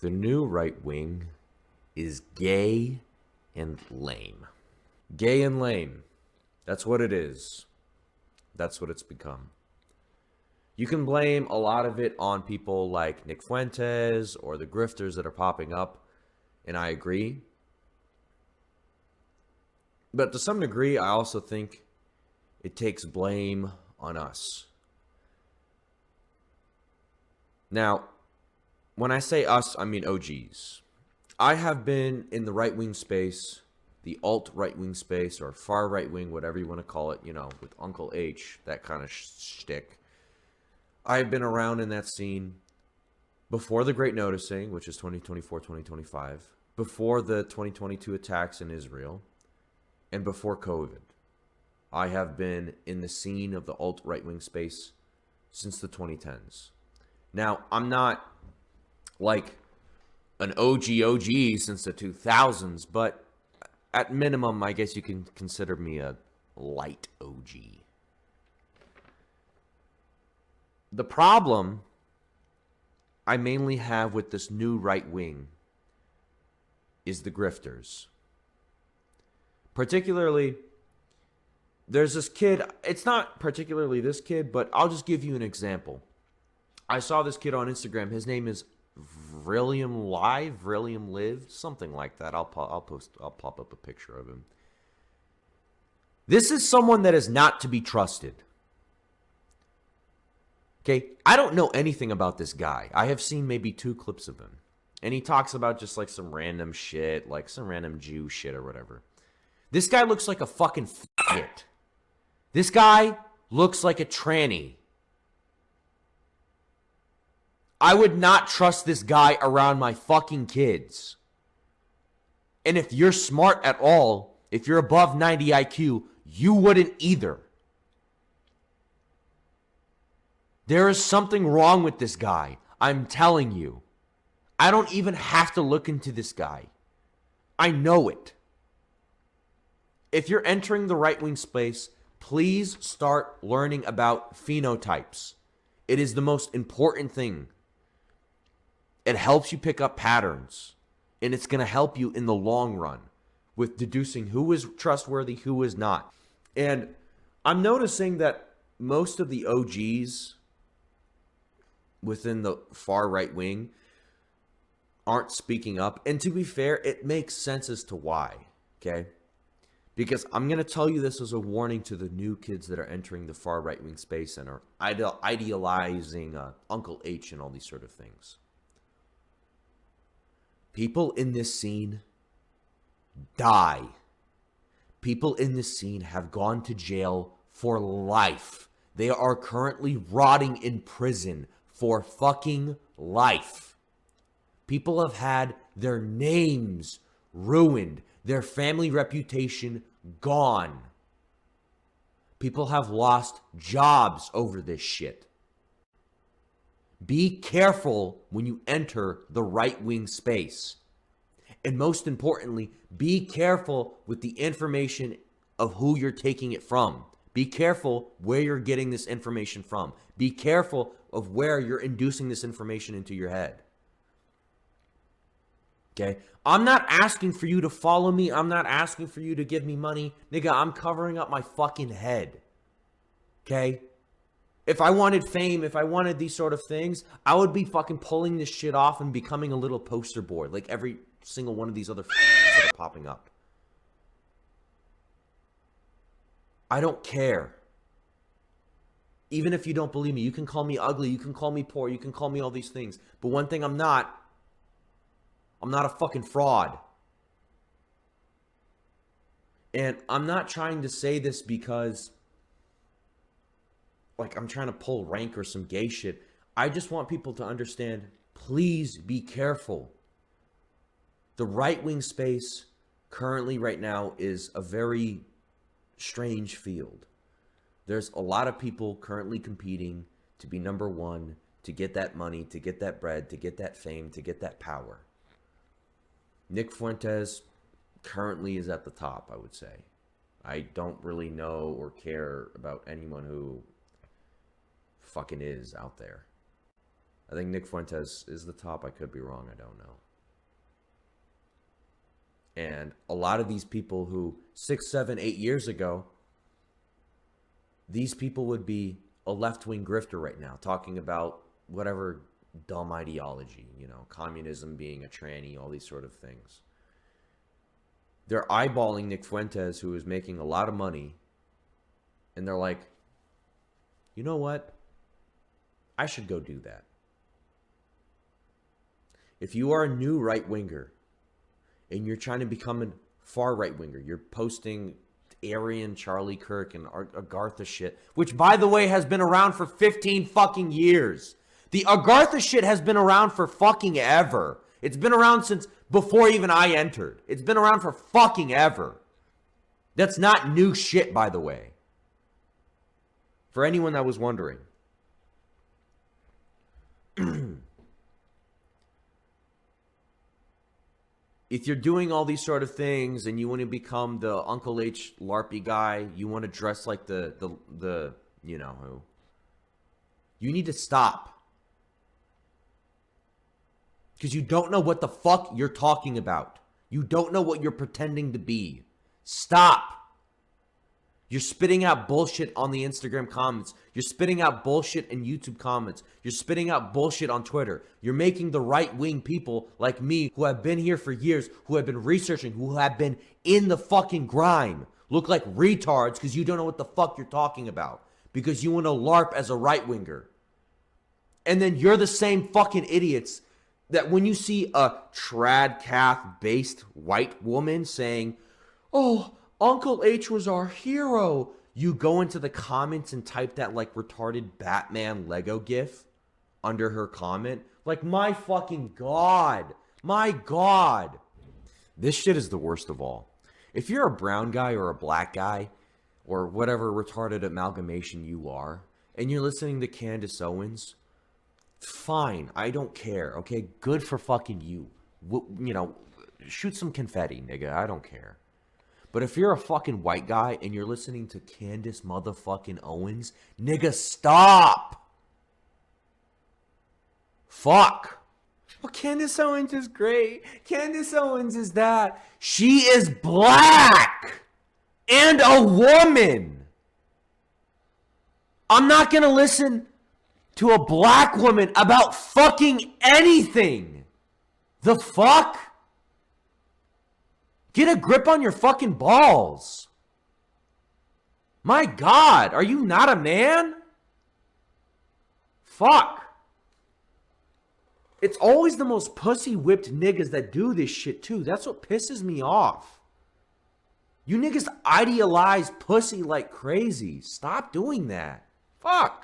The new right wing is gay and lame. Gay and lame. That's what it is. That's what it's become. You can blame a lot of it on people like Nick Fuentes or the grifters that are popping up, and I agree. But to some degree, I also think it takes blame on us. Now, when I say us, I mean OGs. I have been in the right wing space, the alt right wing space, or far right wing, whatever you want to call it, with Uncle H, that kind of shtick. I've been around in that scene before the Great Noticing, which is 2024, 2025, before the 2022 attacks in Israel, and before COVID. I have been in the scene of the alt right wing space since the 2010s. Now, I'm not like an OG since the 2000s, but at minimum, I guess you can consider me a light OG. The problem I mainly have with this new right wing is the grifters. Particularly, there's this kid. It's not particularly this kid, but I'll just give you an example. I saw this kid on Instagram. His name is Vrilliam Live, something like that. I'll pop up a picture of him. This is someone that is not to be trusted. Okay, I don't know anything about this guy. I have seen maybe 2 clips of him. And he talks about just like some random shit, like some random Jew shit or whatever. This guy looks like a fucking faggot. This guy looks like a tranny. I would not trust this guy around my fucking kids. And if you're smart at all, if you're above 90 IQ, you wouldn't either. There is something wrong with this guy. I'm telling you. I don't even have to look into this guy. I know it. If you're entering the right-wing space, please start learning about phenotypes. It is the most important thing. It helps you pick up patterns, and it's going to help you in the long run with deducing who is trustworthy, who is not. And I'm noticing that most of the OGs within the far right wing aren't speaking up. And to be fair, it makes sense as to why, okay? Because I'm going to tell you this as a warning to the new kids that are entering the far right wing space and are idealizing Uncle H and all these sort of things. People in this scene die. People in this scene have gone to jail for life. They are currently rotting in prison for fucking life. People have had their names ruined, their family reputation gone. People have lost jobs over this shit. Be careful when you enter the right-wing space. And most importantly, be careful with the information of who you're taking it from. Be careful where you're getting this information from. Be careful of where you're inducing this information into your head. Okay? I'm not asking for you to follow me. I'm not asking for you to give me money. Nigga, I'm covering up my fucking head. Okay? If I wanted fame, if I wanted these sort of things, I would be fucking pulling this shit off and becoming a little poster board like every single one of these other that are popping up. I don't care. Even if you don't believe me, you can call me ugly, you can call me poor, you can call me all these things. But one thing I'm not a fucking fraud. And I'm not trying to say this because like I'm trying to pull rank or some gay shit. I just want people to understand, please be careful. The right-wing space currently right now is a very strange field. There's a lot of people currently competing to be number one, to get that money, to get that bread, to get that fame, to get that power. Nick Fuentes currently is at the top, I would say. I don't really know or care about anyone who fucking is out there. I think Nick Fuentes is the top. I could be wrong. I don't know. And a lot of these people who 6, 7, 8 years ago, these people would be a left-wing grifter right now, talking about whatever dumb ideology, you know, communism, being a tranny, all these sort of things. They're eyeballing Nick Fuentes, who is making a lot of money, and they're like, you know what? I should go do that. If you are a new right-winger and you're trying to become a far right-winger, you're posting Aryan, Charlie Kirk, and Agartha shit, which, by the way, has been around for 15 fucking years. The Agartha shit has been around for fucking ever. It's been around since before even I entered. It's been around for fucking ever. That's not new shit, by the way. For anyone that was wondering. If you're doing all these sort of things and you want to become the Uncle H LARPy guy, you want to dress like the you know who, you need to stop. Because you don't know what the fuck you're talking about. You don't know what you're pretending to be. Stop. You're spitting out bullshit on the Instagram comments. You're spitting out bullshit in YouTube comments. You're spitting out bullshit on Twitter. You're making the right-wing people like me, who have been here for years, who have been researching, who have been in the fucking grime, look like retards because you don't know what the fuck you're talking about. Because you want to LARP as a right-winger. And then you're the same fucking idiots that when you see a trad-cath-based white woman saying, oh, Uncle H was our hero, you go into the comments and type that like retarded Batman Lego gif under her comment. Like, my fucking God. My God. This shit is the worst of all. If you're a brown guy or a black guy or whatever retarded amalgamation you are, and you're listening to Candace Owens, fine. I don't care. Okay? Good for fucking you. You know, shoot some confetti, nigga. I don't care. But if you're a fucking white guy and you're listening to Candace motherfucking Owens, nigga, stop. Fuck. Well, Candace Owens is great. Candace Owens is that. She is black and a woman. I'm not going to listen to a black woman about fucking anything. The fuck? Get a grip on your fucking balls. My God, are you not a man? Fuck. It's always the most pussy-whipped niggas that do this shit, too. That's what pisses me off. You niggas idealize pussy like crazy. Stop doing that. Fuck.